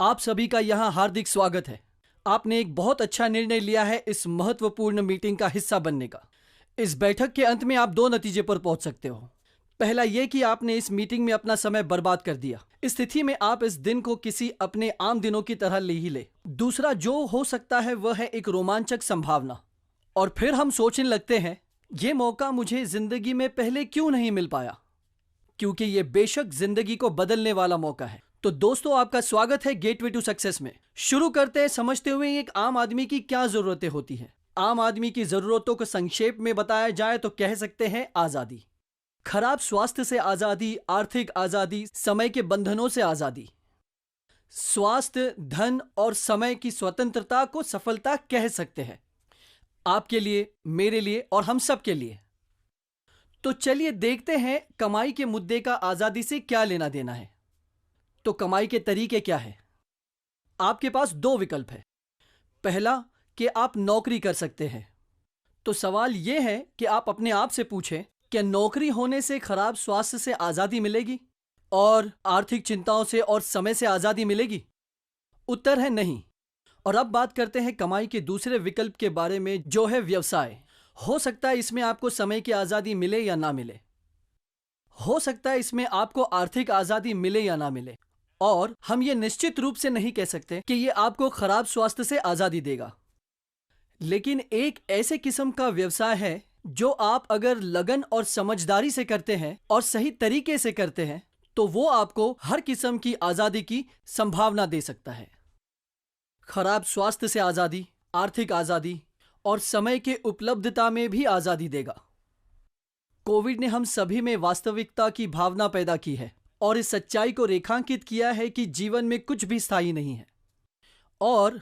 आप सभी का यहाँ हार्दिक स्वागत है। आपने एक बहुत अच्छा निर्णय लिया है इस महत्वपूर्ण मीटिंग का हिस्सा बनने का। इस बैठक के अंत में आप दो नतीजे पर पहुंच सकते हो। पहला ये कि आपने इस मीटिंग में अपना समय बर्बाद कर दिया। इस स्थिति में आप इस दिन को किसी अपने आम दिनों की तरह ले ही ले। दूसरा जो हो सकता है वह है एक रोमांचक संभावना। और फिर हम सोचने लगते हैं, ये मौका मुझे जिंदगी में पहले क्यों नहीं मिल पाया, क्योंकि ये बेशक जिंदगी को बदलने वाला मौका है। तो दोस्तों, आपका स्वागत है गेटवे टू सक्सेस में। शुरू करते हैं समझते हुए एक आम आदमी की क्या जरूरतें होती हैं। आम आदमी की जरूरतों को संक्षेप में बताया जाए तो कह सकते हैं आजादी, खराब स्वास्थ्य से आजादी, आर्थिक आजादी, समय के बंधनों से आजादी। स्वास्थ्य, धन और समय की स्वतंत्रता को सफलता कह सकते हैं, आपके लिए, मेरे लिए और हम सब के लिए। तो चलिए देखते हैं कमाई के मुद्दे का आजादी से क्या लेना देना है। तो कमाई के तरीके क्या है? आपके पास दो विकल्प है। पहला कि आप नौकरी कर सकते हैं। तो सवाल यह है कि आप अपने आप से पूछें, क्या नौकरी होने से खराब स्वास्थ्य से आजादी मिलेगी और आर्थिक चिंताओं से और समय से आजादी मिलेगी? उत्तर है नहीं। और अब बात करते हैं कमाई के दूसरे विकल्प के बारे में, जो है व्यवसाय। हो सकता है इसमें आपको समय की आजादी मिले या ना मिले, हो सकता है इसमें आपको आर्थिक आजादी मिले या ना मिले, और हम ये निश्चित रूप से नहीं कह सकते कि ये आपको खराब स्वास्थ्य से आजादी देगा। लेकिन एक ऐसे किस्म का व्यवसाय है जो आप अगर लगन और समझदारी से करते हैं और सही तरीके से करते हैं तो वो आपको हर किस्म की आजादी की संभावना दे सकता है। खराब स्वास्थ्य से आजादी, आर्थिक आजादी और समय के उपलब्धता में भी आजादी देगा। कोविड ने हम सभी में वास्तविकता की भावना पैदा की है और इस सच्चाई को रेखांकित किया है कि जीवन में कुछ भी स्थायी नहीं है। और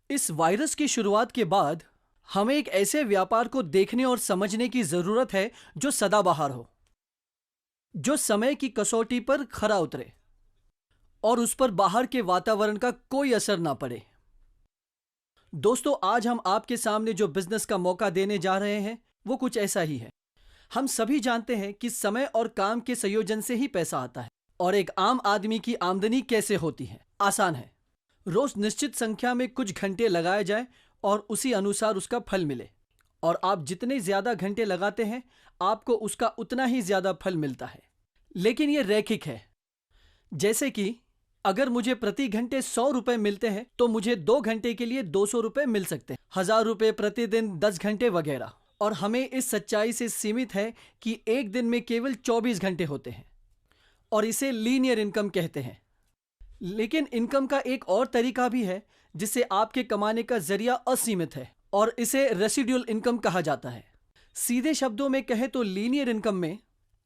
इस वायरस की शुरुआत के बाद हमें एक ऐसे व्यापार को देखने और समझने की जरूरत है जो सदाबहार हो, जो समय की कसौटी पर खरा उतरे और उस पर बाहर के वातावरण का कोई असर ना पड़े। दोस्तों, आज हम आपके सामने जो बिजनेस का मौका देने जा रहे हैं वो कुछ ऐसा ही है। हम सभी जानते हैं कि समय और काम के संयोजन से ही पैसा आता है। और एक आम आदमी की आमदनी कैसे होती है? आसान है। रोज निश्चित संख्या में कुछ घंटे लगाए जाए और उसी अनुसार उसका फल मिले। और आप जितने ज्यादा घंटे लगाते हैं आपको उसका उतना ही ज्यादा फल मिलता है। लेकिन यह रैखिक है। जैसे कि अगर मुझे प्रति घंटे 100 रुपए मिलते हैं तो मुझे 2 घंटे के लिए 200 रुपए मिल सकते हैं, 1000 रुपए प्रतिदिन, 10 घंटे वगैरह। और हमें इस सच्चाई से सीमित है कि एक दिन में केवल 24 घंटे होते हैं और इसे लीनियर इनकम कहते हैं। लेकिन इनकम का एक और तरीका भी है जिसे आपके कमाने का जरिया असीमित है और इसे रेसिडुअल इनकम कहा जाता है। सीधे शब्दों में कहें तो लीनियर इनकम में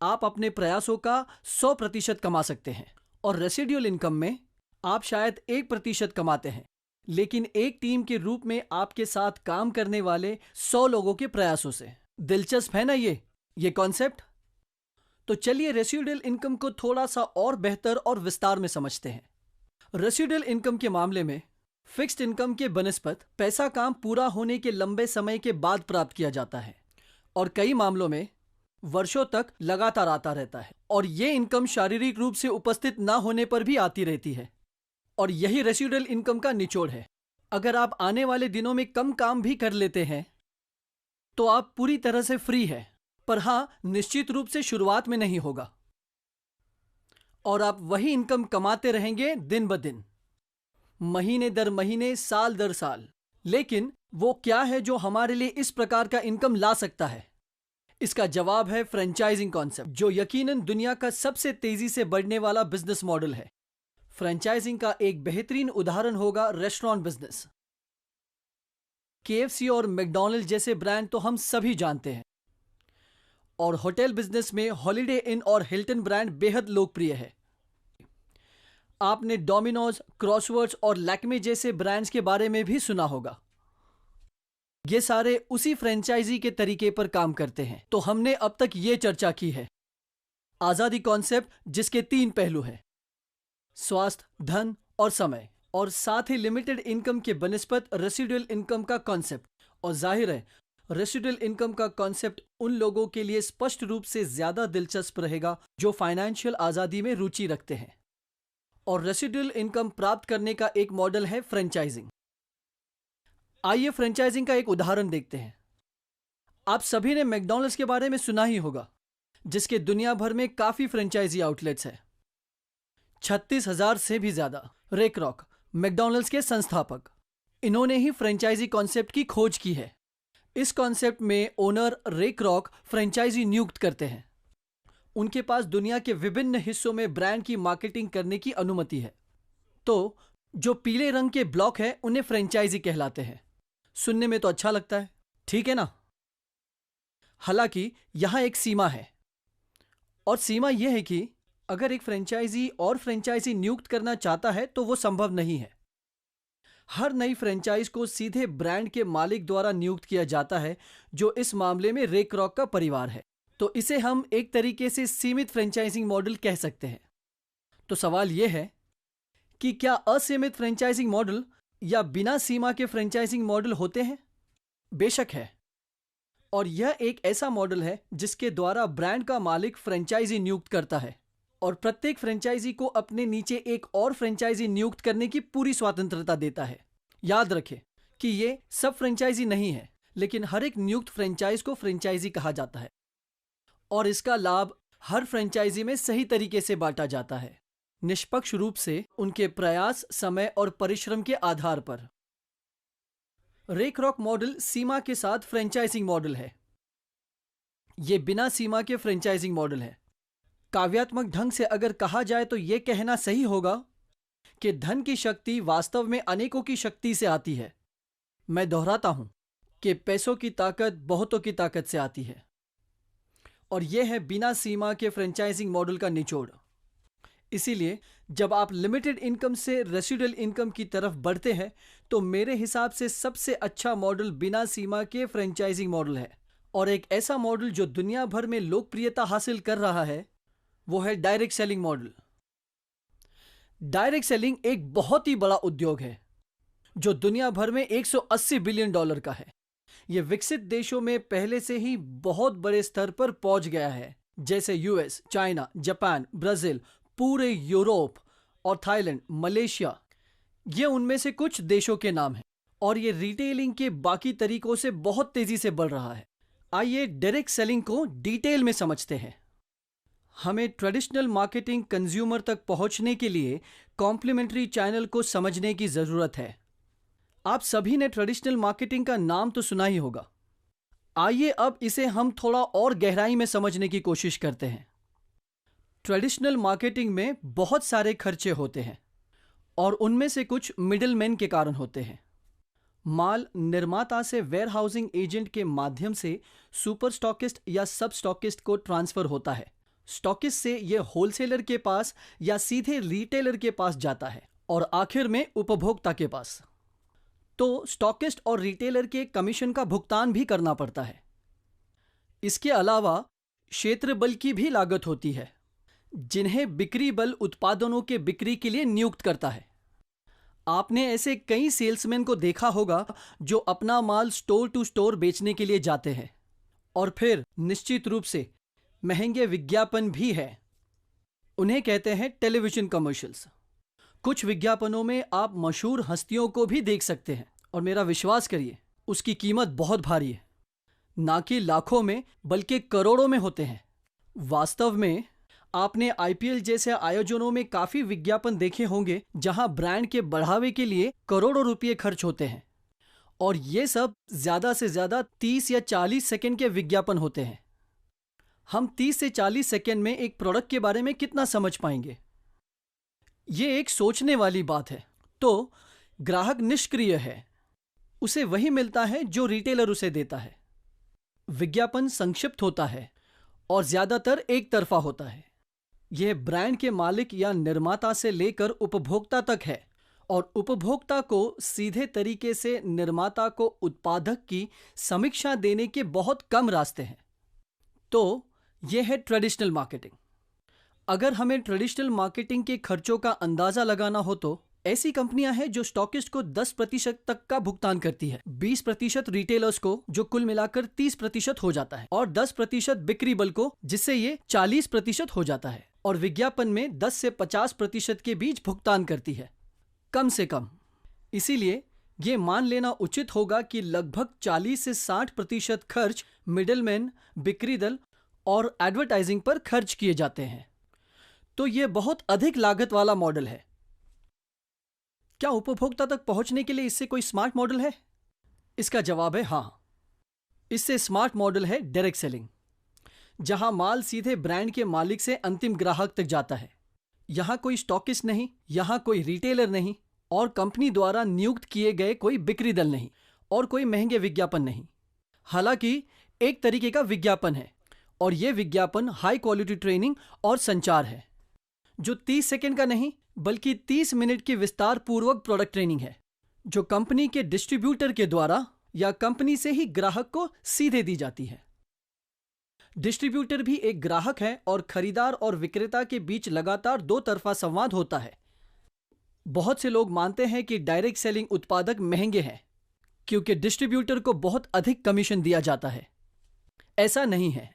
आप अपने प्रयासों का 100% कमा सकते हैं और रेसिडुअल इनकम में आप शायद 1% कमाते हैं, लेकिन एक टीम के रूप में आपके साथ काम करने वाले 100 लोगों के प्रयासों से। दिलचस्प है ना ये कॉन्सेप्ट? तो चलिए रेसिडुअल इनकम को थोड़ा सा और बेहतर और विस्तार में समझते हैं। रेसिडुअल इनकम के मामले में फिक्स्ड इनकम के बनिस्पत पैसा काम पूरा होने के लंबे समय के बाद प्राप्त किया जाता है और कई मामलों में वर्षों तक लगातार आता रहता है। और ये इनकम शारीरिक रूप से उपस्थित ना होने पर भी आती रहती है। और यही रेसिडुअल इनकम का निचोड़ है। अगर आप आने वाले दिनों में कम काम भी कर लेते हैं तो आप पूरी तरह से फ्री है, पर हां, निश्चित रूप से शुरुआत में नहीं होगा। और आप वही इनकम कमाते रहेंगे दिन ब दिन, महीने दर महीने, साल दर साल। लेकिन वो क्या है जो हमारे लिए इस प्रकार का इनकम ला सकता है? इसका जवाब है फ्रेंचाइजिंग कॉन्सेप्ट, जो यकीनन दुनिया का सबसे तेजी से बढ़ने वाला बिजनेस मॉडल है। फ्रेंचाइजिंग का एक बेहतरीन उदाहरण होगा रेस्टोरेंट बिजनेस। KFC और मैकडॉनल्ड्स जैसे ब्रांड तो हम सभी जानते हैं, और होटल बिजनेस में हॉलिडे इन और हिल्टन ब्रांड बेहद लोकप्रिय है। आपने डोमिनोज, क्रॉसवर्ड्स और लैक्मे जैसे ब्रांड्स के बारे में भी सुना होगा। ये सारे उसी फ्रेंचाइजी के तरीके पर काम करते हैं। तो हमने अब तक ये चर्चा की है आजादी कॉन्सेप्ट, जिसके 3 पहलू हैं, स्वास्थ्य, धन और समय, और साथ ही लिमिटेड इनकम के बनिस्पत रेसिडुअल इनकम का कॉन्सेप्ट। और जाहिर है रेसिडुअल इनकम का कॉन्सेप्ट उन लोगों के लिए स्पष्ट रूप से ज्यादा दिलचस्प रहेगा जो फाइनेंशियल आजादी में रुचि रखते हैं और रेसिडुअल इनकम प्राप्त करने का एक मॉडल है फ्रेंचाइजिंग। आइए फ्रेंचाइजिंग का एक उदाहरण देखते हैं। आप सभी ने मैकडॉनल्ड्स के बारे में सुना ही होगा, जिसके दुनिया भर में काफी फ्रेंचाइजी आउटलेट्स हैं। 36,000 से भी ज्यादा। रे क्रॉक, मैकडॉनल्ड्स के संस्थापक, इन्होंने ही फ्रेंचाइजी कॉन्सेप्ट की खोज की है। इस कॉन्सेप्ट में ओनर रे क्रॉक फ्रेंचाइजी नियुक्त करते हैं। उनके पास दुनिया के विभिन्न हिस्सों में ब्रांड की मार्केटिंग करने की अनुमति है। तो जो पीले रंग के ब्लॉक है उन्हें फ्रेंचाइजी कहलाते हैं। सुनने में तो अच्छा लगता है, ठीक है ना? हालांकि यहां एक सीमा है, और सीमा यह है कि अगर एक फ्रेंचाइजी और फ्रेंचाइजी नियुक्त करना चाहता है तो वो संभव नहीं है। हर नई फ्रेंचाइज को सीधे ब्रांड के मालिक द्वारा नियुक्त किया जाता है, जो इस मामले में रे क्रॉक का परिवार है। तो इसे हम एक तरीके से सीमित फ्रेंचाइजिंग मॉडल कह सकते हैं। तो सवाल यह है कि क्या असीमित फ्रेंचाइजिंग मॉडल या बिना सीमा के फ्रेंचाइजिंग मॉडल होते हैं? बेशक है। और यह एक ऐसा मॉडल है जिसके द्वारा ब्रांड का मालिक फ्रेंचाइजी नियुक्त करता है और प्रत्येक फ्रेंचाइजी को अपने नीचे एक और फ्रेंचाइजी नियुक्त करने की पूरी स्वतंत्रता देता है। याद रखें कि ये सब फ्रेंचाइजी नहीं है, लेकिन हर एक नियुक्त फ्रेंचाइज को फ्रेंचाइजी कहा जाता है और इसका लाभ हर फ्रेंचाइजी में सही तरीके से बांटा जाता है, निष्पक्ष रूप से उनके प्रयास, समय और परिश्रम के आधार पर। रे क्रॉक मॉडल सीमा के साथ फ्रेंचाइजिंग मॉडल है। यह बिना सीमा के फ्रेंचाइजिंग मॉडल है। काव्यात्मक ढंग से अगर कहा जाए तो यह कहना सही होगा कि धन की शक्ति वास्तव में अनेकों की शक्ति से आती है। मैं दोहराता हूं कि पैसों की ताकत बहुतों की ताकत से आती है, और यह है बिना सीमा के फ्रेंचाइजिंग मॉडल का निचोड़। इसीलिए जब आप लिमिटेड इनकम से रेसिडुअल इनकम की तरफ बढ़ते हैं तो मेरे हिसाब से सबसे अच्छा मॉडल बिना सीमा के फ्रेंचाइजिंग मॉडल है। और एक ऐसा मॉडल जो दुनिया भर में लोकप्रियता हासिल कर रहा है वो है direct selling model. Direct selling एक बहुत ही बड़ा उद्योग है जो दुनिया भर में $180 बिलियन का है। यह विकसित देशों में पहले से ही बहुत बड़े स्तर पर पहुंच गया है, जैसे यूएस, चाइना, जापान, ब्राजील, पूरे यूरोप और थाईलैंड, मलेशिया। ये उनमें से कुछ देशों के नाम हैं, और ये रिटेलिंग के बाकी तरीकों से बहुत तेजी से बढ़ रहा है। आइए डायरेक्ट सेलिंग को डिटेल में समझते हैं। हमें ट्रेडिशनल मार्केटिंग कंज्यूमर तक पहुंचने के लिए कॉम्प्लीमेंट्री चैनल को समझने की जरूरत है। आप सभी ने ट्रेडिशनल मार्केटिंग का नाम तो सुना ही होगा। आइए अब इसे हम थोड़ा और गहराई में समझने की कोशिश करते हैं। ट्रेडिशनल मार्केटिंग में बहुत सारे खर्चे होते हैं और उनमें से कुछ मिडिलमैन के कारण होते हैं। माल निर्माता से वेयरहाउसिंग एजेंट के माध्यम से सुपर स्टॉकिस्ट या सब स्टॉकिस्ट को ट्रांसफर होता है। स्टॉकिस्ट से यह होलसेलर के पास या सीधे रिटेलर के पास जाता है और आखिर में उपभोक्ता के पास। तो स्टॉकिस्ट और रिटेलर के कमीशन का भुगतान भी करना पड़ता है। इसके अलावा क्षेत्र बल की भी लागत होती है, जिन्हें बिक्री बल उत्पादनों के बिक्री के लिए नियुक्त करता है। आपने ऐसे कई सेल्समैन को देखा होगा जो अपना माल स्टोर टू स्टोर बेचने के लिए जाते हैं, और फिर निश्चित रूप से महंगे विज्ञापन भी है। उन्हें कहते हैं टेलीविजन कमर्शियल्स। कुछ विज्ञापनों में आप मशहूर हस्तियों को भी देख सकते हैं, और मेरा विश्वास करिए उसकी कीमत बहुत भारी है, ना कि लाखों में बल्कि करोड़ों में होते हैं। वास्तव में आपने आईपीएल जैसे आयोजनों में काफी विज्ञापन देखे होंगे जहां ब्रांड के बढ़ावे के लिए करोड़ों रुपए खर्च होते हैं, और ये सब ज्यादा से ज्यादा 30 या 40 सेकंड के विज्ञापन होते हैं। हम 30 से 40 सेकंड में एक प्रोडक्ट के बारे में कितना समझ पाएंगे? ये एक सोचने वाली बात है। तो ग्राहक निष्क्रिय है, उसे वही मिलता है जो रिटेलर उसे देता है। विज्ञापन संक्षिप्त होता है और ज्यादातर एक तरफा होता है। यह ब्रांड के मालिक या निर्माता से लेकर उपभोक्ता तक है, और उपभोक्ता को सीधे तरीके से निर्माता को उत्पादक की समीक्षा देने के बहुत कम रास्ते हैं। तो यह है ट्रेडिशनल मार्केटिंग। अगर हमें ट्रेडिशनल मार्केटिंग के खर्चों का अंदाजा लगाना हो तो ऐसी कंपनियां हैं जो स्टॉकिस्ट को 10% तक का भुगतान करती है, 20% रिटेलर्स को, जो कुल मिलाकर 30% हो जाता है, और 10% बिक्री बल को, जिससे ये 40% हो जाता है। और विज्ञापन में 10 से 50% के बीच भुगतान करती है, कम से कम। इसीलिए ये मान लेना उचित होगा कि लगभग 40 से 60% खर्च मिडलमैन, बिक्री दल और एडवर्टाइजिंग पर खर्च किए जाते हैं। तो ये बहुत अधिक लागत वाला मॉडल है। क्या उपभोक्ता तक पहुंचने के लिए इससे कोई स्मार्ट मॉडल है? इसका जवाब है हाँ। इससे स्मार्ट मॉडल है डायरेक्ट सेलिंग, जहां माल सीधे ब्रांड के मालिक से अंतिम ग्राहक तक जाता है। यहां कोई स्टॉकिस्ट नहीं, यहां कोई रिटेलर नहीं, और कंपनी द्वारा नियुक्त किए गए कोई बिक्री दल नहीं, और कोई महंगे विज्ञापन नहीं। हालांकि एक तरीके का विज्ञापन है, और यह विज्ञापन हाई क्वालिटी ट्रेनिंग और संचार है, जो 30 सेकंड का नहीं बल्कि 30 मिनट की विस्तार पूर्वक प्रोडक्ट ट्रेनिंग है, जो कंपनी के डिस्ट्रीब्यूटर के द्वारा या कंपनी से ही ग्राहक को सीधे दी जाती है। डिस्ट्रीब्यूटर भी एक ग्राहक है और खरीदार और विक्रेता के बीच लगातार दो तरफा संवाद होता है। बहुत से लोग मानते हैं कि डायरेक्ट सेलिंग उत्पादक महंगे हैं क्योंकि डिस्ट्रीब्यूटर को बहुत अधिक कमीशन दिया जाता है। ऐसा नहीं है।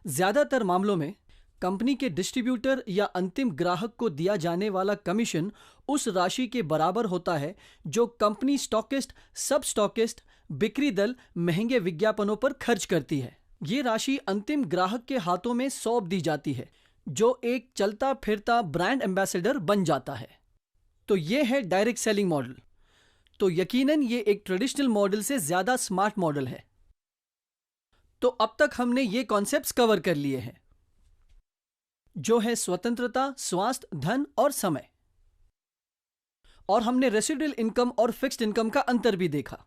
ज्यादातर मामलों में कंपनी के डिस्ट्रीब्यूटर या अंतिम ग्राहक को दिया जाने वाला कमीशन उस राशि के बराबर होता है जो कंपनी स्टॉकिस्ट, सब स्टॉकिस्ट, बिक्री दल महंगे विज्ञापनों पर खर्च करती है। ये राशि अंतिम ग्राहक के हाथों में सौंप दी जाती है, जो एक चलता फिरता ब्रांड एम्बेसडर बन जाता है। तो ये है डायरेक्ट सेलिंग मॉडल। तो यकीनन ये एक ट्रेडिशनल मॉडल से ज्यादा स्मार्ट मॉडल है। तो अब तक हमने ये कॉन्सेप्ट्स कवर कर लिए हैं, जो है स्वतंत्रता, स्वास्थ्य, धन और समय। और हमने रेसिडुअल इनकम और फिक्स्ड इनकम का अंतर भी देखा,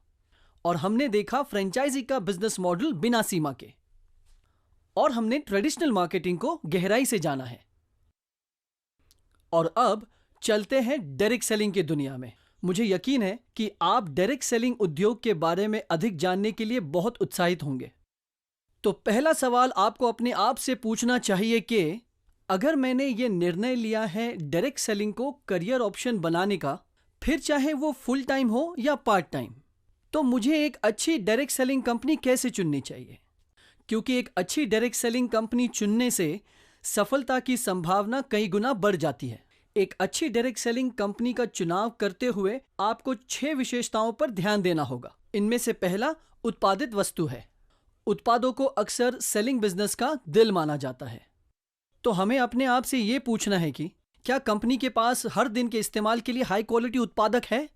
और हमने देखा फ्रेंचाइजी का बिजनेस मॉडल बिना सीमा के, और हमने ट्रेडिशनल मार्केटिंग को गहराई से जाना है। और अब चलते हैं डायरेक्ट सेलिंग की दुनिया में। मुझे यकीन है कि आप डायरेक्ट सेलिंग उद्योग के बारे में अधिक जानने के लिए बहुत उत्साहित होंगे। तो पहला सवाल आपको अपने आप से पूछना चाहिए कि अगर मैंने ये निर्णय लिया है डायरेक्ट सेलिंग को करियर ऑप्शन बनाने का, फिर चाहे वो फुल टाइम हो या पार्ट टाइम, तो मुझे एक अच्छी डायरेक्ट सेलिंग कंपनी कैसे चुननी चाहिए? क्योंकि एक अच्छी डायरेक्ट सेलिंग कंपनी चुनने से सफलता की संभावना कई गुना बढ़ जाती है। एक अच्छी डायरेक्ट सेलिंग कंपनी का चुनाव करते हुए आपको 6 विशेषताओं पर ध्यान देना होगा। इनमें से पहला उत्पादित वस्तु है। उत्पादों को अक्सर सेलिंग बिजनेस का दिल माना जाता है। तो हमें अपने आप से ये पूछना है कि क्या कंपनी के पास हर दिन के इस्तेमाल के लिए हाई क्वालिटी उत्पादक है?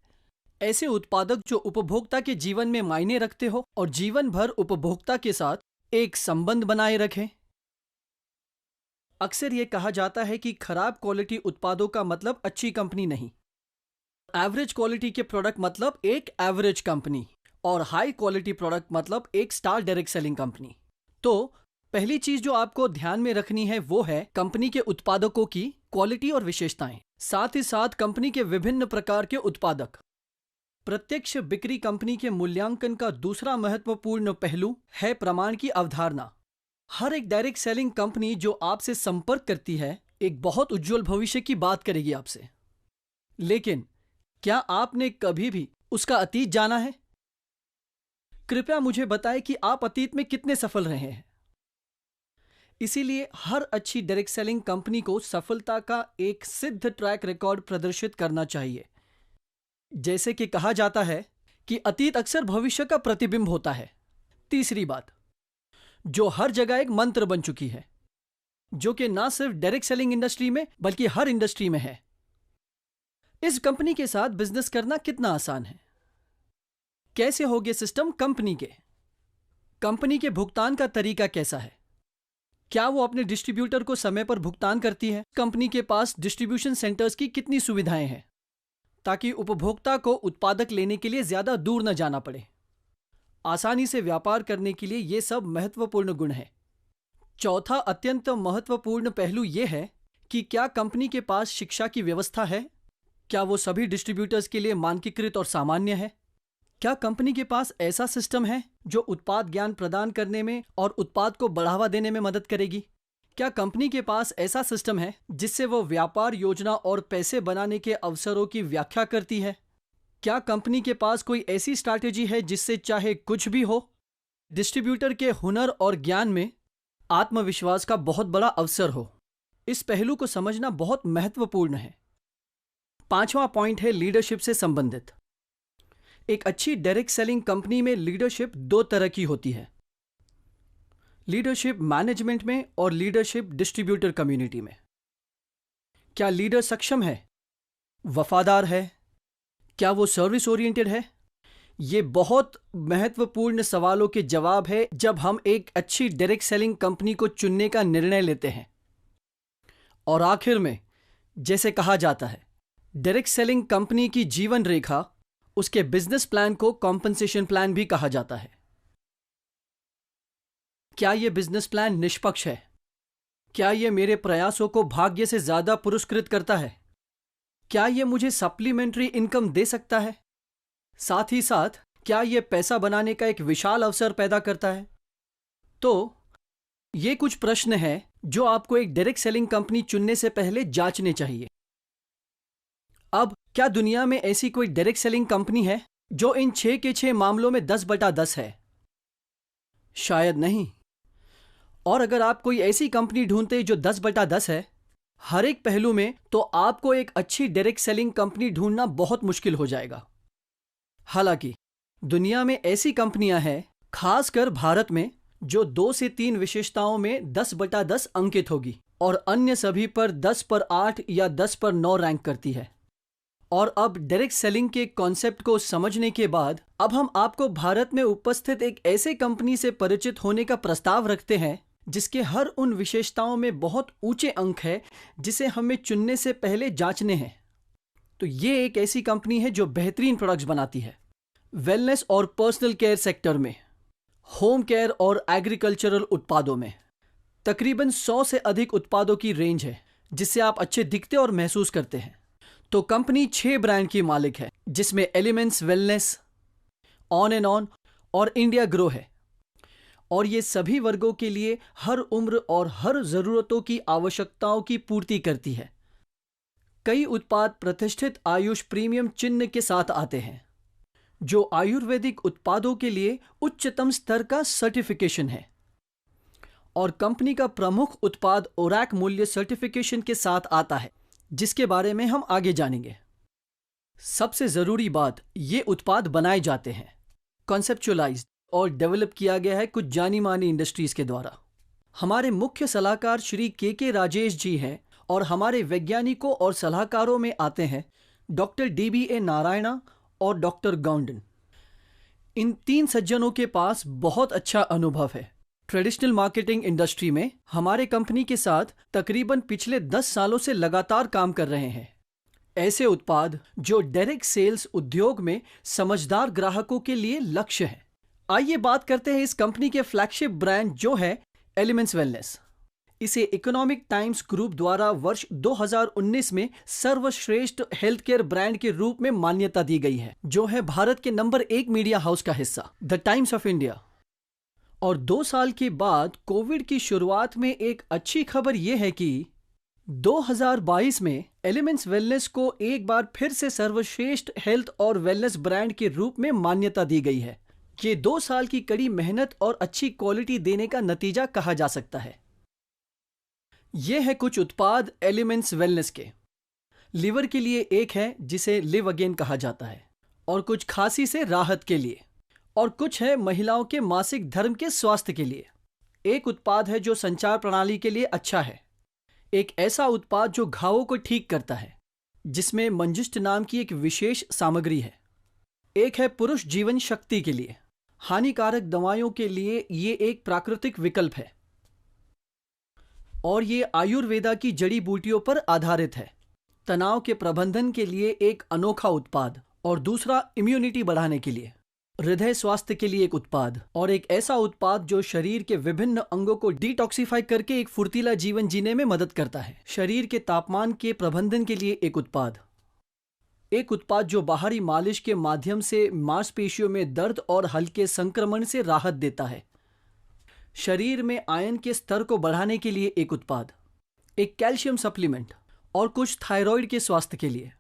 ऐसे उत्पादक जो उपभोक्ता के जीवन में मायने रखते हो और जीवन भर उपभोक्ता के साथ एक संबंध बनाए रखें। अक्सर यह कहा जाता है कि खराब क्वालिटी उत्पादों का मतलब अच्छी कंपनी नहीं। एवरेज क्वालिटी के प्रोडक्ट मतलब एक एवरेज कंपनी, और हाई क्वालिटी प्रोडक्ट मतलब एक स्टार डायरेक्ट सेलिंग कंपनी। तो पहली चीज जो आपको ध्यान में रखनी है वो है कंपनी के उत्पादकों की क्वालिटी और विशेषताएं, साथ ही साथ कंपनी के विभिन्न प्रकार के उत्पादक। प्रत्यक्ष बिक्री कंपनी के मूल्यांकन का दूसरा महत्वपूर्ण पहलू है प्रमाण की अवधारणा। हर एक डायरेक्ट सेलिंग कंपनी जो आपसे संपर्क करती है एक बहुत उज्जवल भविष्य की बात करेगी आपसे, लेकिन क्या आपने कभी भी उसका अतीत जाना है? कृपया मुझे बताएं कि आप अतीत में कितने सफल रहे हैं। इसीलिए हर अच्छी डायरेक्ट सेलिंग कंपनी को सफलता का एक सिद्ध ट्रैक रिकॉर्ड प्रदर्शित करना चाहिए। जैसे कि कहा जाता है कि अतीत अक्सर भविष्य का प्रतिबिंब होता है। तीसरी बात, जो हर जगह एक मंत्र बन चुकी है, जो कि ना सिर्फ डायरेक्ट सेलिंग इंडस्ट्री में बल्कि हर इंडस्ट्री में है। इस कंपनी के साथ बिजनेस करना कितना आसान है। कैसे होगे सिस्टम कंपनी के? कंपनी के भुगतान का तरीका कैसा है? क्या वो अपने डिस्ट्रीब्यूटर को समय पर भुगतान करती है? कंपनी के पास डिस्ट्रीब्यूशन सेंटर्स की कितनी सुविधाएं हैं ताकि उपभोक्ता को उत्पादक लेने के लिए ज्यादा दूर न जाना पड़े? आसानी से व्यापार करने के लिए ये सब महत्वपूर्ण गुण है। चौथा अत्यंत महत्वपूर्ण पहलू यह है कि क्या कंपनी के पास शिक्षा की व्यवस्था है? क्या वो सभी डिस्ट्रीब्यूटर्स के लिए मानकीकृत और सामान्य है? क्या कंपनी के पास ऐसा सिस्टम है जो उत्पाद ज्ञान प्रदान करने में और उत्पाद को बढ़ावा देने में मदद करेगी? क्या कंपनी के पास ऐसा सिस्टम है जिससे वो व्यापार योजना और पैसे बनाने के अवसरों की व्याख्या करती है? क्या कंपनी के पास कोई ऐसी स्ट्रैटेजी है जिससे चाहे कुछ भी हो, डिस्ट्रीब्यूटर के हुनर और ज्ञान में आत्मविश्वास का बहुत बड़ा अवसर हो? इस पहलू को समझना बहुत महत्वपूर्ण है। 5वां पॉइंट है लीडरशिप से संबंधित। एक अच्छी डायरेक्ट सेलिंग कंपनी में लीडरशिप 2 तरह की होती है, लीडरशिप मैनेजमेंट में और लीडरशिप डिस्ट्रीब्यूटर कम्युनिटी में। क्या लीडर सक्षम है, वफादार है, क्या वो सर्विस ओरिएंटेड है? ये बहुत महत्वपूर्ण सवालों के जवाब है जब हम एक अच्छी डायरेक्ट सेलिंग कंपनी को चुनने का निर्णय लेते हैं। और आखिर में, जैसे कहा जाता है, डायरेक्ट सेलिंग कंपनी की जीवन रेखा, उसके बिजनेस प्लान को कॉम्पनसेशन प्लान भी कहा जाता है। क्या यह बिजनेस प्लान निष्पक्ष है? क्या यह मेरे प्रयासों को भाग्य से ज्यादा पुरस्कृत करता है? क्या यह मुझे सप्लीमेंट्री इनकम दे सकता है? साथ ही साथ क्या यह पैसा बनाने का एक विशाल अवसर पैदा करता है? तो ये कुछ प्रश्न हैं जो आपको एक डायरेक्ट सेलिंग कंपनी चुनने से पहले जांचने चाहिए। अब क्या दुनिया में ऐसी कोई डायरेक्ट सेलिंग कंपनी है जो इन 6 के 6 मामलों में 10/10 है? शायद नहीं। और अगर आप कोई ऐसी कंपनी ढूंढते जो 10/10 है हर एक पहलू में, तो आपको एक अच्छी डायरेक्ट सेलिंग कंपनी ढूंढना बहुत मुश्किल हो जाएगा। हालांकि दुनिया में ऐसी कंपनियां हैं, खासकर भारत में, जो 2 से 3 विशेषताओं में 10/10 अंकित होगी और अन्य सभी पर 10 पर 8 या 10 पर 9 रैंक करती है। और अब डायरेक्ट सेलिंग के कॉन्सेप्ट को समझने के बाद अब हम आपको भारत में उपस्थित एक ऐसे कंपनी से परिचित होने का प्रस्ताव रखते हैं जिसके हर उन विशेषताओं में बहुत ऊंचे अंक है जिसे हमें चुनने से पहले जांचने हैं। तो ये एक ऐसी कंपनी है जो बेहतरीन प्रोडक्ट्स बनाती है वेलनेस और पर्सनल केयर सेक्टर में, होम केयर और एग्रीकल्चरल उत्पादों में। तकरीबन 100 से अधिक उत्पादों की रेंज है जिससे आप अच्छे दिखते और महसूस करते हैं। तो कंपनी 6 ब्रांड की मालिक है जिसमें elements wellness, on and on और इंडिया ग्रो है। और ये सभी वर्गों के लिए हर उम्र और हर जरूरतों की आवश्यकताओं की पूर्ति करती है। कई उत्पाद प्रतिष्ठित आयुष प्रीमियम चिन्ह के साथ आते हैं जो आयुर्वेदिक उत्पादों के लिए उच्चतम स्तर का सर्टिफिकेशन है। और कंपनी का प्रमुख उत्पाद ओरैक मूल्य सर्टिफिकेशन के साथ आता है जिसके बारे में हम आगे जानेंगे। सबसे जरूरी बात, ये उत्पाद बनाए जाते हैं, कॉन्सेप्चुअलाइज्ड और डेवलप किया गया है कुछ जानी मानी इंडस्ट्रीज के द्वारा। हमारे मुख्य सलाहकार श्री के राजेश जी हैं और हमारे वैज्ञानिकों और सलाहकारों में आते हैं डॉक्टर DBA नारायणा और डॉक्टर गौंडन। इन 3 सज्जनों के पास बहुत अच्छा अनुभव है ट्रेडिशनल मार्केटिंग इंडस्ट्री में। हमारे कंपनी के साथ तकरीबन पिछले 10 सालों से लगातार काम कर रहे हैं। ऐसे उत्पाद जो डायरेक्ट सेल्स उद्योग में समझदार ग्राहकों के लिए लक्ष्य है। आइए बात करते हैं इस कंपनी के फ्लैगशिप ब्रांड जो है एलिमेंट्स वेलनेस। इसे इकोनॉमिक टाइम्स ग्रुप द्वारा वर्ष 2019 में सर्वश्रेष्ठ हेल्थ केयर ब्रांड के रूप में मान्यता दी गई है, जो है भारत के नंबर 1 मीडिया हाउस का हिस्सा, द टाइम्स ऑफ इंडिया। और 2 साल के बाद कोविड की शुरुआत में एक अच्छी खबर यह है कि 2022 में एलिमेंट्स वेलनेस को एक बार फिर से सर्वश्रेष्ठ हेल्थ और वेलनेस ब्रांड के रूप में मान्यता दी गई है। ये 2 साल की कड़ी मेहनत और अच्छी क्वालिटी देने का नतीजा कहा जा सकता है। ये है कुछ उत्पाद एलिमेंट्स वेलनेस के। लिवर के लिए एक है जिसे लिव अगेन कहा जाता है, और कुछ खांसी से राहत के लिए, और कुछ है महिलाओं के मासिक धर्म के स्वास्थ्य के लिए। एक उत्पाद है जो संचार प्रणाली के लिए अच्छा है, एक ऐसा उत्पाद जो घावों को ठीक करता है जिसमें मंजिष्ठ नाम की एक विशेष सामग्री है। एक है पुरुष जीवन शक्ति के लिए, हानिकारक दवाइयों के लिए ये एक प्राकृतिक विकल्प है, और ये आयुर्वेदा की जड़ी बूटियों पर आधारित है। तनाव के प्रबंधन के लिए एक अनोखा उत्पाद, और दूसरा इम्यूनिटी बढ़ाने के लिए, हृदय स्वास्थ्य के लिए एक उत्पाद, और एक ऐसा उत्पाद जो शरीर के विभिन्न अंगों को डिटॉक्सिफाई करके एक फुर्तीला जीवन जीने में मदद करता है। शरीर के तापमान के प्रबंधन के लिए एक उत्पाद, एक उत्पाद जो बाहरी मालिश के माध्यम से मांसपेशियों में दर्द और हल्के संक्रमण से राहत देता है। शरीर में आयन के स्तर को बढ़ाने के लिए एक उत्पाद, एक कैल्शियम सप्लीमेंट, और कुछ थायराइड के स्वास्थ्य के लिए,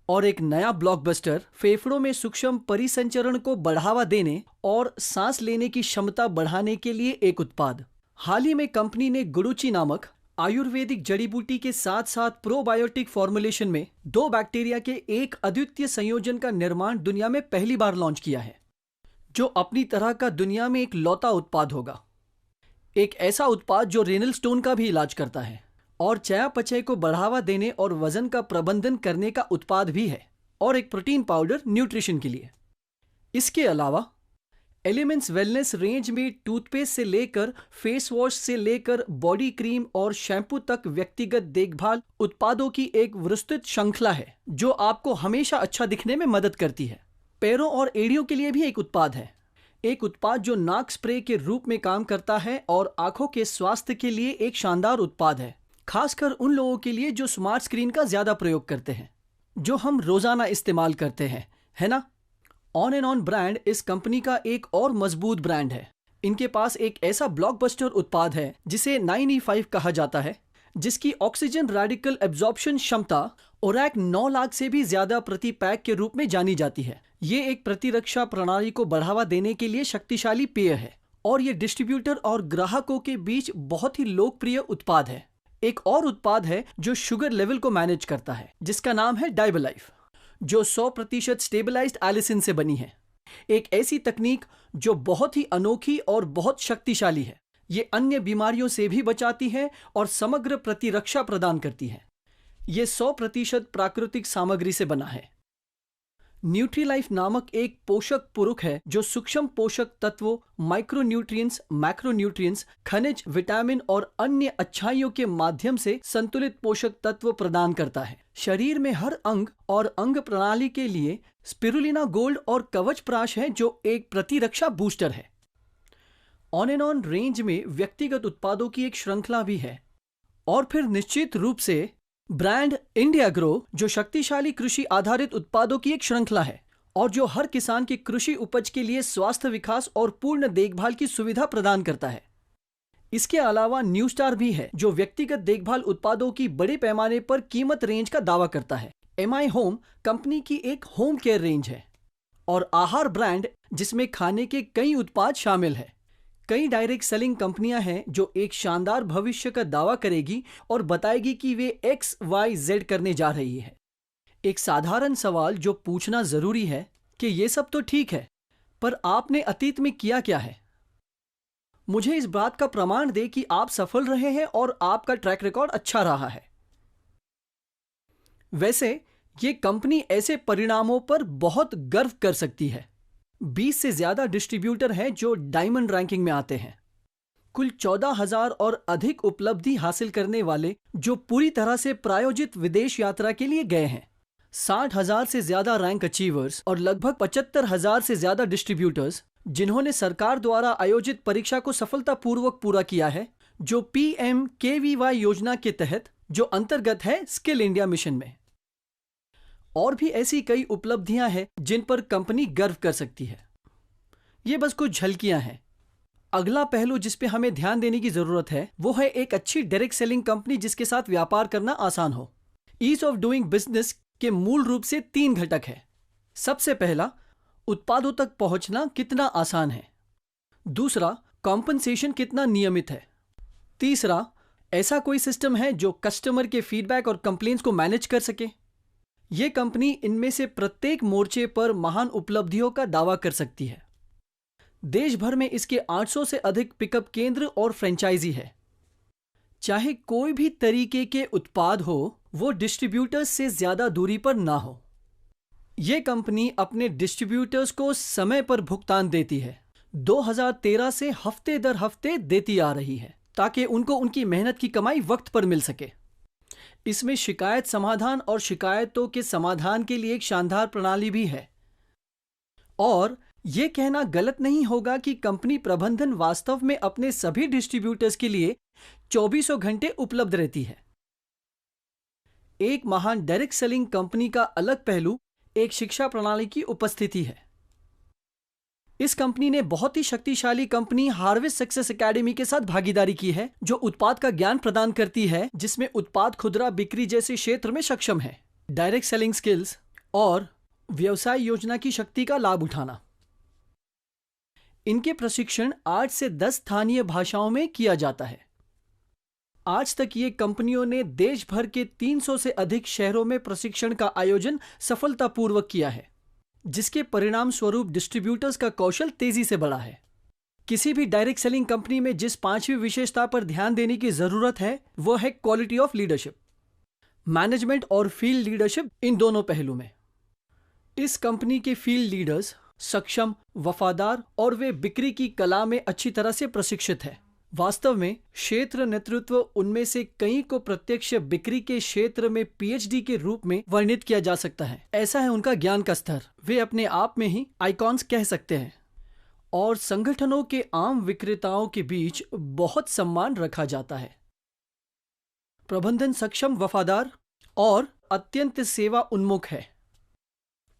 और एक नया ब्लॉकबस्टर फेफड़ों में सूक्ष्म परिसंचरण को बढ़ावा देने और सांस लेने की क्षमता बढ़ाने के लिए एक उत्पाद। हाल ही में कंपनी ने गुडुची नामक आयुर्वेदिक जड़ी बूटी के साथ साथ प्रोबायोटिक फॉर्मुलेशन में 2 बैक्टीरिया के एक अद्वितीय संयोजन का निर्माण दुनिया में पहली बार लॉन्च किया है, जो अपनी तरह का दुनिया में एक लौता उत्पाद होगा। एक ऐसा उत्पाद जो रेनल स्टोन का भी इलाज करता है और चयापचय को बढ़ावा देने और वजन का प्रबंधन करने का उत्पाद भी है, और एक प्रोटीन पाउडर न्यूट्रिशन के लिए। इसके अलावा एलिमेंट्स वेलनेस रेंज में टूथपेस्ट से लेकर फेस वॉश से लेकर बॉडी क्रीम और शैम्पू तक व्यक्तिगत देखभाल उत्पादों की एक विस्तृत श्रृंखला है, जो आपको हमेशा अच्छा दिखने में मदद करती है। पैरों और एड़ियों के लिए भी एक उत्पाद है, एक उत्पाद जो नाक स्प्रे के रूप में काम करता है और आंखों के स्वास्थ्य के लिए एक शानदार उत्पाद है, खासकर उन लोगों के लिए जो स्मार्ट स्क्रीन का ज्यादा प्रयोग करते हैं, जो हम रोजाना इस्तेमाल करते हैं, है ना? ऑन एंड ऑन ब्रांड इस कंपनी का एक और मजबूत ब्रांड है। इनके पास एक ऐसा ब्लॉकबस्टर उत्पाद है जिसे 9E5 कहा जाता है, जिसकी ऑक्सीजन रेडिकल एब्जॉर्प्शन क्षमता ओरैक 9 लाख से भी ज्यादा प्रति पैक के रूप में जानी जाती है। ये एक प्रतिरक्षा प्रणाली को बढ़ावा देने के लिए शक्तिशाली पेय है और ये डिस्ट्रीब्यूटर और ग्राहकों के बीच बहुत ही लोकप्रिय उत्पाद है। एक और उत्पाद है जो शुगर लेवल को मैनेज करता है, जिसका नाम है डाइबलाइफ, जो 100% स्टेबलाइज्ड एलिसिन से बनी है। एक ऐसी तकनीक जो बहुत ही अनोखी और बहुत शक्तिशाली है। ये अन्य बीमारियों से भी बचाती है और समग्र प्रतिरक्षा प्रदान करती है। ये 100% प्राकृतिक सामग्री से बना है। न्यूट्रीलाइफ नामक एक पोषक पूरक है जो सूक्ष्म पोषक तत्वों, माइक्रोन्यूट्रिएंट्स, मैक्रोन्यूट्रिएंट्स, खनिज, विटामिन और अन्य अच्छाइयों के माध्यम से संतुलित पोषक तत्व प्रदान करता है। शरीर में हर अंग और अंग प्रणाली के लिए स्पिरुलिना गोल्ड और कवच प्राश है, जो एक प्रतिरक्षा बूस्टर है। ऑन एंड ऑन रेंज में व्यक्तिगत उत्पादों की एक श्रृंखला भी है, और फिर निश्चित रूप से ब्रांड इंडिया ग्रो, जो शक्तिशाली कृषि आधारित उत्पादों की एक श्रृंखला है और जो हर किसान की कृषि उपज के लिए स्वास्थ्य विकास और पूर्ण देखभाल की सुविधा प्रदान करता है। इसके अलावा न्यू स्टार भी है, जो व्यक्तिगत देखभाल उत्पादों की बड़े पैमाने पर कीमत रेंज का दावा करता है। एमआई होम कंपनी की एक होम केयर रेंज है और आहार ब्रांड, जिसमें खाने के कई उत्पाद शामिल है। कई डायरेक्ट सेलिंग कंपनियां हैं जो एक शानदार भविष्य का दावा करेगी और बताएगी कि वे XYZ करने जा रही है। एक साधारण सवाल जो पूछना जरूरी है कि ये सब तो ठीक है, पर आपने अतीत में किया क्या है? मुझे इस बात का प्रमाण दे कि आप सफल रहे हैं और आपका ट्रैक रिकॉर्ड अच्छा रहा है। वैसे ये कंपनी ऐसे परिणामों पर बहुत गर्व कर सकती है। 20 से ज्यादा डिस्ट्रीब्यूटर हैं जो डायमंड रैंकिंग में आते हैं। कुल 14,000 और अधिक उपलब्धि हासिल करने वाले जो पूरी तरह से प्रायोजित विदेश यात्रा के लिए गए हैं। 60,000 से ज्यादा रैंक अचीवर्स और लगभग 75,000 से ज्यादा डिस्ट्रीब्यूटर्स जिन्होंने सरकार द्वारा आयोजित परीक्षा को सफलतापूर्वक पूरा किया है, जो PMKVY योजना के तहत, जो अंतर्गत है स्किल इंडिया मिशन में। और भी ऐसी कई उपलब्धियां हैं जिन पर कंपनी गर्व कर सकती है। ये बस कुछ झलकियां हैं। अगला पहलू जिस पे हमें ध्यान देने की जरूरत है वो है एक अच्छी डायरेक्ट सेलिंग कंपनी जिसके साथ व्यापार करना आसान हो। ईज ऑफ डूइंग बिजनेस के मूल रूप से 3 घटक है। सबसे पहला, उत्पादों तक पहुंचना कितना आसान है। दूसरा, कॉम्पनसेशन कितना नियमित है। तीसरा, ऐसा कोई सिस्टम है जो कस्टमर के फीडबैक और कंप्लेंट्स को मैनेज कर सके। ये कंपनी इनमें से प्रत्येक मोर्चे पर महान उपलब्धियों का दावा कर सकती है। देश भर में इसके 800 से अधिक पिकअप केंद्र और फ्रेंचाइजी है। चाहे कोई भी तरीके के उत्पाद हो, वो डिस्ट्रीब्यूटर्स से ज्यादा दूरी पर ना हो। यह कंपनी अपने डिस्ट्रीब्यूटर्स को समय पर भुगतान देती है। 2013 से हफ्ते दर हफ्ते देती आ रही है ताकि उनको उनकी मेहनत की कमाई वक्त पर मिल सके। इसमें शिकायत समाधान और शिकायतों के समाधान के लिए एक शानदार प्रणाली भी है। और यह कहना गलत नहीं होगा कि कंपनी प्रबंधन वास्तव में अपने सभी डिस्ट्रीब्यूटर्स के लिए 24 घंटे उपलब्ध रहती है। एक महान डायरेक्ट सेलिंग कंपनी का अलग पहलू एक शिक्षा प्रणाली की उपस्थिति है। इस कंपनी ने बहुत ही शक्तिशाली कंपनी हार्वेस्ट सक्सेस एकेडमी के साथ भागीदारी की है, जो उत्पाद का ज्ञान प्रदान करती है, जिसमें उत्पाद खुदरा बिक्री जैसे क्षेत्र में सक्षम है। डायरेक्ट सेलिंग स्किल्स और व्यवसाय योजना की शक्ति का लाभ उठाना। इनके प्रशिक्षण 8 से 10 स्थानीय भाषाओं में किया जाता है। आज तक ये कंपनियों ने देश भर के 300 से अधिक शहरों में प्रशिक्षण का आयोजन सफलतापूर्वक किया है, जिसके परिणाम स्वरूप डिस्ट्रीब्यूटर्स का कौशल तेजी से बढ़ा है। किसी भी डायरेक्ट सेलिंग कंपनी में जिस पांचवी विशेषता पर ध्यान देने की जरूरत है वो है क्वालिटी ऑफ लीडरशिप। मैनेजमेंट और फील्ड लीडरशिप, इन दोनों पहलू में इस कंपनी के फील्ड लीडर्स सक्षम, वफादार और वे बिक्री की कला में अच्छी तरह से प्रशिक्षित है। वास्तव में क्षेत्र नेतृत्व उनमें से कई को प्रत्यक्ष बिक्री के क्षेत्र में पीएचडी के रूप में वर्णित किया जा सकता है। ऐसा है उनका ज्ञान का स्तर, वे अपने आप में ही आइकॉन्स कह सकते हैं और संगठनों के आम विक्रेताओं के बीच बहुत सम्मान रखा जाता है। प्रबंधन सक्षम, वफादार और अत्यंत सेवा उन्मुख है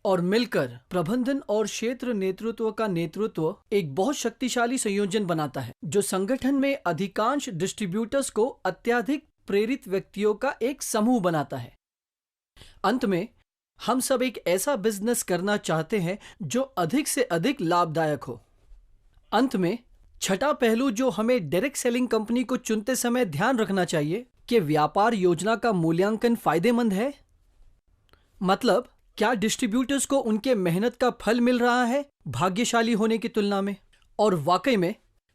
और मिलकर प्रबंधन और क्षेत्र नेतृत्व का नेतृत्व एक बहुत शक्तिशाली संयोजन बनाता है जो संगठन में अधिकांश डिस्ट्रीब्यूटर्स को अत्यधिक प्रेरित व्यक्तियों का एक समूह बनाता है। अंत में हम सब एक ऐसा बिजनेस करना चाहते हैं जो अधिक से अधिक लाभदायक हो। अंत में छठा पहलू जो हमें डायरेक्ट सेलिंग कंपनी को चुनते समय ध्यान रखना चाहिए कि व्यापार योजना का मूल्यांकन फायदेमंद है। मतलब क्या डिस्ट्रीब्यूटर्स को उनके मेहनत का फल मिल रहा है भाग्यशाली होने की तुलना में, और वाकई में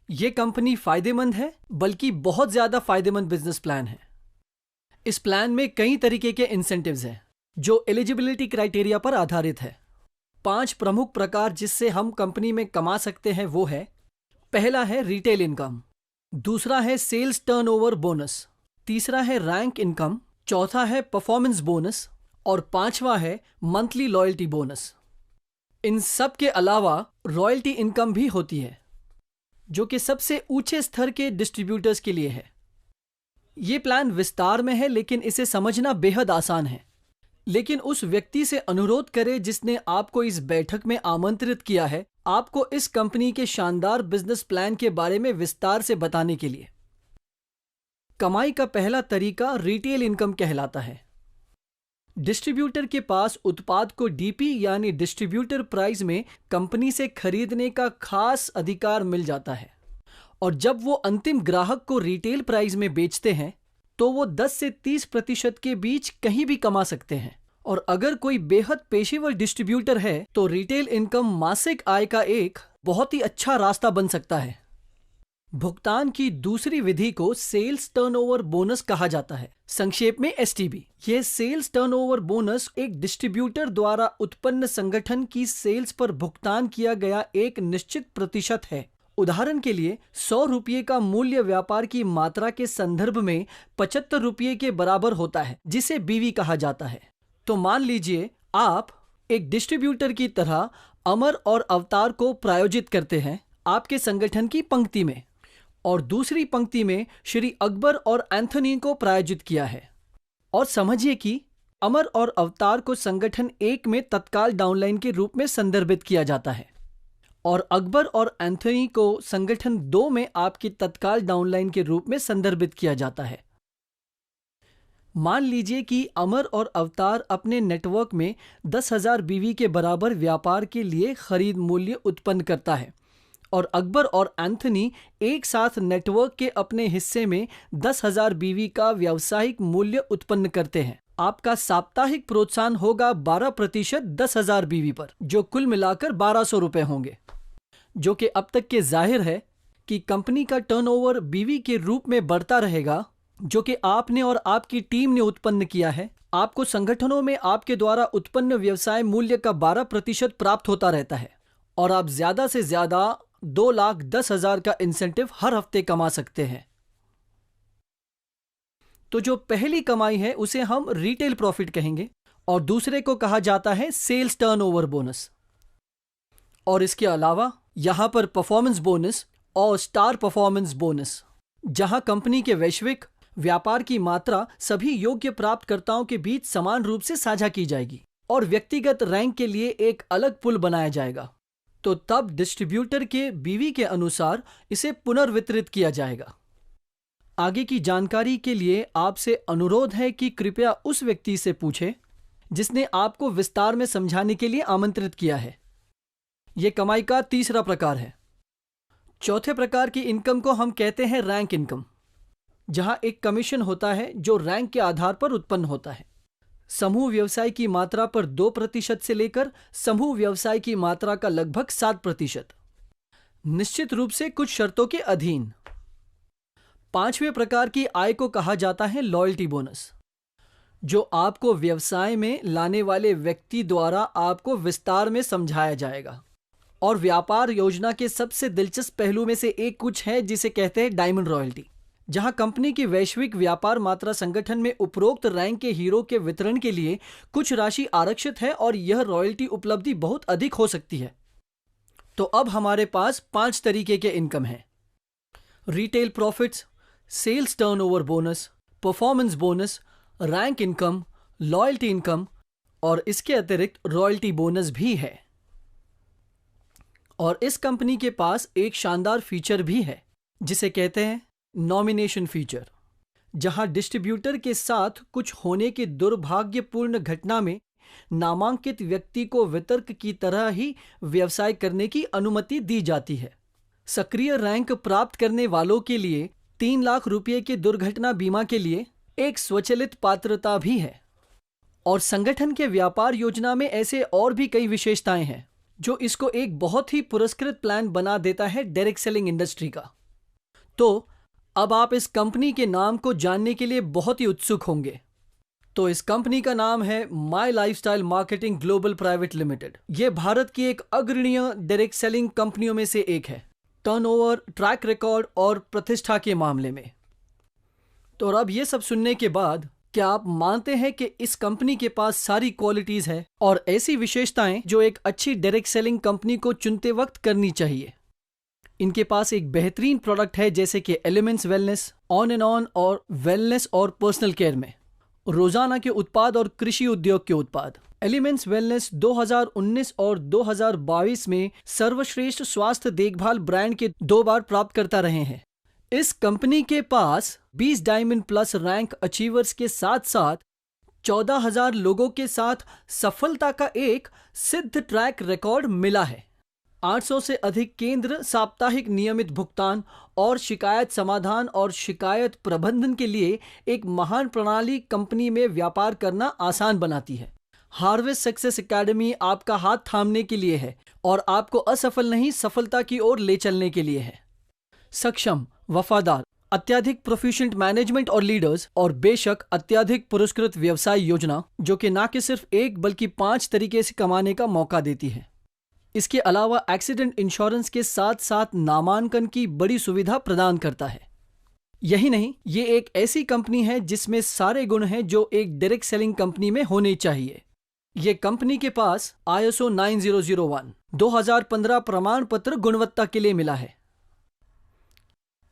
यह कंपनी फायदेमंद है, बल्कि बहुत ज्यादा फायदेमंद बिजनेस प्लान है। इस प्लान में कई तरीके के इंसेंटिव्स हैं जो एलिजिबिलिटी क्राइटेरिया पर आधारित है। 5 प्रमुख प्रकार जिससे हम कंपनी में कमा सकते हैं वो है, पहला है रिटेल इनकम, दूसरा है सेल्स टर्नओवर बोनस, तीसरा है रैंक इनकम, चौथा है परफॉर्मेंस बोनस और पांचवा है मंथली लॉयल्टी बोनस। इन सब के अलावा रॉयल्टी इनकम भी होती है जो कि सबसे ऊंचे स्तर के डिस्ट्रीब्यूटर्स के लिए है। ये प्लान विस्तार में है लेकिन इसे समझना बेहद आसान है। लेकिन उस व्यक्ति से अनुरोध करें जिसने आपको इस बैठक में आमंत्रित किया है आपको इस कंपनी के शानदार बिजनेस प्लान के बारे में विस्तार से बताने के लिए। कमाई का पहला तरीका रिटेल इनकम कहलाता है। डिस्ट्रीब्यूटर के पास उत्पाद को डीपी यानी डिस्ट्रीब्यूटर प्राइस में कंपनी से खरीदने का खास अधिकार मिल जाता है और जब वो अंतिम ग्राहक को रिटेल प्राइस में बेचते हैं तो वो 10 से 30% के बीच कहीं भी कमा सकते हैं। और अगर कोई बेहद पेशेवर डिस्ट्रीब्यूटर है तो रिटेल इनकम मासिक आय का एक बहुत ही अच्छा रास्ता बन सकता है। भुगतान की दूसरी विधि को सेल्स टर्नओवर बोनस कहा जाता है, संक्षेप में एसटीबी। यह सेल्स टर्नओवर बोनस एक डिस्ट्रीब्यूटर द्वारा उत्पन्न संगठन की सेल्स पर भुगतान किया गया एक निश्चित प्रतिशत है। उदाहरण के लिए 100 रुपये का मूल्य व्यापार की मात्रा के संदर्भ में 75 रुपये के बराबर होता है, जिसे बीवी कहा जाता है। तो मान लीजिए आप एक डिस्ट्रीब्यूटर की तरह अमर और अवतार को प्रायोजित करते हैं आपके संगठन की पंक्ति में और दूसरी पंक्ति में श्री अकबर और एंथनी को प्रायोजित किया है। और समझिए कि अमर और अवतार को संगठन 1 में तत्काल डाउनलाइन के रूप में संदर्भित किया जाता है और अकबर और एंथनी को संगठन 2 में आपकी तत्काल डाउनलाइन के रूप में संदर्भित किया जाता है। मान लीजिए कि अमर और अवतार अपने नेटवर्क में 10,000 बीवी के बराबर व्यापार के लिए खरीद मूल्य उत्पन्न करता है और अकबर और एंथनी एक साथ नेटवर्क के अपने हिस्से में 10,000 बीवी का व्यावसायिक मूल्य उत्पन्न करते हैं। आपका साप्ताहिक प्रोत्साहन होगा 12% 10,000 बीवी पर, जो कुल मिलाकर 1,200 रुपए होंगे, जो कि अब तक के जाहिर है कि कंपनी का टर्नओवर बीवी के रूप में बढ़ता रहेगा जो कि आपने और आपकी टीम ने उत्पन्न किया है। आपको संगठनों में आपके द्वारा उत्पन्न व्यवसाय मूल्य का 12% प्राप्त होता रहता है और आप ज्यादा से ज्यादा 2,10,000 का इंसेंटिव हर हफ्ते कमा सकते हैं। तो जो पहली कमाई है उसे हम रिटेल प्रॉफिट कहेंगे और दूसरे को कहा जाता है सेल्स टर्नओवर बोनस। और इसके अलावा यहां पर परफॉर्मेंस बोनस और स्टार परफॉर्मेंस बोनस, जहां कंपनी के वैश्विक व्यापार की मात्रा सभी योग्य प्राप्तकर्ताओं के बीच समान रूप से साझा की जाएगी और व्यक्तिगत रैंक के लिए एक अलग पुल बनाया जाएगा। तो तब डिस्ट्रीब्यूटर के बीवी के अनुसार इसे पुनर्वितरित किया जाएगा। आगे की जानकारी के लिए आपसे अनुरोध है कि कृपया उस व्यक्ति से पूछें जिसने आपको विस्तार में समझाने के लिए आमंत्रित किया है। यह कमाई का तीसरा प्रकार है। चौथे प्रकार की इनकम को हम कहते हैं रैंक इनकम। जहां एक कमीशन होता है जो रैंक के आधार पर उत्पन्न होता है। समूह व्यवसाय की मात्रा पर 2% से लेकर समूह व्यवसाय की मात्रा का लगभग 7%, निश्चित रूप से कुछ शर्तों के अधीन। पांचवें प्रकार की आय को कहा जाता है लॉयल्टी बोनस, जो आपको व्यवसाय में लाने वाले व्यक्ति द्वारा आपको विस्तार में समझाया जाएगा। और व्यापार योजना के सबसे दिलचस्प पहलू में से एक कुछ है जिसे कहते हैं डायमंड रॉयल्टी, जहां कंपनी की वैश्विक व्यापार मात्रा संगठन में उपरोक्त रैंक के हीरो के वितरण के लिए कुछ राशि आरक्षित है और यह रॉयल्टी उपलब्धि बहुत अधिक हो सकती है। तो अब हमारे पास 5 तरीके के इनकम हैं: retail profits, sales turnover bonus, performance bonus, rank income, loyalty income और इसके अतिरिक्त रॉयल्टी बोनस भी है। और इस कंपनी के पास एक शानदार फीचर भी है जिसे कहते हैं नॉमिनेशन फीचर, जहां डिस्ट्रीब्यूटर के साथ कुछ होने की दुर्भाग्यपूर्ण घटना में नामांकित व्यक्ति को वितरक की तरह ही व्यवसाय करने की अनुमति दी जाती है। सक्रिय रैंक प्राप्त करने वालों के लिए 3 लाख रुपये के दुर्घटना बीमा के लिए एक स्वचालित पात्रता भी है। और संगठन के व्यापार योजना में ऐसे और भी कई विशेषताएं हैं जो इसको एक बहुत ही पुरस्कृत प्लान बना देता है डायरेक्ट सेलिंग इंडस्ट्री का। तो अब आप इस कंपनी के नाम को जानने के लिए बहुत ही उत्सुक होंगे। तो इस कंपनी का नाम है my lifestyle marketing global private limited. यह भारत की एक अग्रणीय डायरेक्ट सेलिंग कंपनियों में से एक है, टर्नओवर, ट्रैक रिकॉर्ड और प्रतिष्ठा के मामले में। तो अब ये सब सुनने के बाद क्या आप मानते हैं कि इस कंपनी के पास सारी क्वालिटीज है और ऐसी विशेषताएं जो एक अच्छी डायरेक्ट सेलिंग कंपनी को चुनते वक्त करनी चाहिए? इनके पास एक बेहतरीन प्रोडक्ट है जैसे कि elements wellness, on and on और वेलनेस और पर्सनल केयर में, रोजाना के उत्पाद और कृषि उद्योग के उत्पाद। एलिमेंट्स वेलनेस 2019 और 2022 में सर्वश्रेष्ठ स्वास्थ्य देखभाल ब्रांड के 2 बार प्राप्त करता रहे हैं। इस कंपनी के पास 20 डायमंड प्लस रैंक अचीवर्स के साथ साथ 14,000 लोगों के साथ सफलता का एक सिद्ध ट्रैक रिकॉर्ड मिला है। 800 से अधिक केंद्र साप्ताहिक नियमित भुगतान और शिकायत समाधान और शिकायत प्रबंधन के लिए एक महान प्रणाली कंपनी में व्यापार करना आसान बनाती है। हार्वेस्ट सक्सेस एकेडमी आपका हाथ थामने के लिए है और आपको असफल नहीं सफलता की ओर ले चलने के लिए है। सक्षम, वफादार, अत्याधिक प्रोफिशिएंट मैनेजमेंट और लीडर्स और बेशक अत्याधिक पुरस्कृत व्यवसाय योजना जो कि न कि सिर्फ एक बल्कि 5 तरीके से कमाने का मौका देती है। इसके अलावा एक्सीडेंट इंश्योरेंस के साथ साथ नामांकन की बड़ी सुविधा प्रदान करता है। यही नहीं, ये एक ऐसी कंपनी है जिसमें सारे गुण हैं जो एक डायरेक्ट सेलिंग कंपनी में होने चाहिए। ये कंपनी के पास ISO 9001 2015 प्रमाण पत्र गुणवत्ता के लिए मिला है।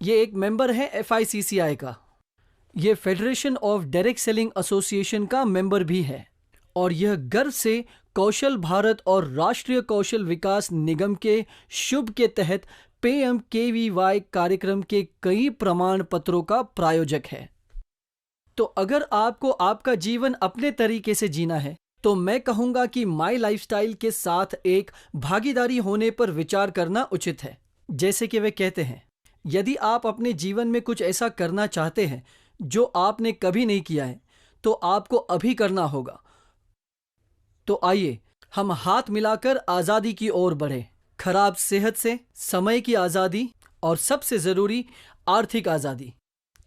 ये एक मेंबर है FICCI का। ये federation of direct selling association का मेंबर भी है और यह गर्व से कौशल भारत और राष्ट्रीय कौशल विकास निगम के शुभ के तहत PMKVY कार्यक्रम के कई प्रमाण पत्रों का प्रायोजक है। तो अगर आपको आपका जीवन अपने तरीके से जीना है तो मैं कहूंगा कि माई लाइफस्टाइल के साथ एक भागीदारी होने पर विचार करना उचित है। जैसे कि वे कहते हैं, यदि आप अपने जीवन में कुछ ऐसा करना चाहते हैं जो आपने कभी नहीं किया है तो आपको अभी करना होगा। तो आइए हम हाथ मिलाकर आजादी की ओर बढ़े, खराब सेहत से, समय की आजादी और सबसे जरूरी आर्थिक आजादी।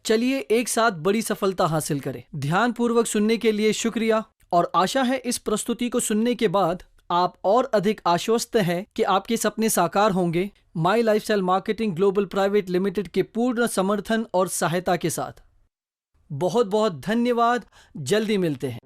चलिए एक साथ बड़ी सफलता हासिल करें। ध्यानपूर्वक सुनने के लिए शुक्रिया और आशा है इस प्रस्तुति को सुनने के बाद आप और अधिक आश्वस्त हैं कि आपके सपने साकार होंगे my lifestyle marketing global private limited के पूर्ण समर्थन और सहायता के साथ। बहुत बहुत धन्यवाद। जल्दी मिलते हैं।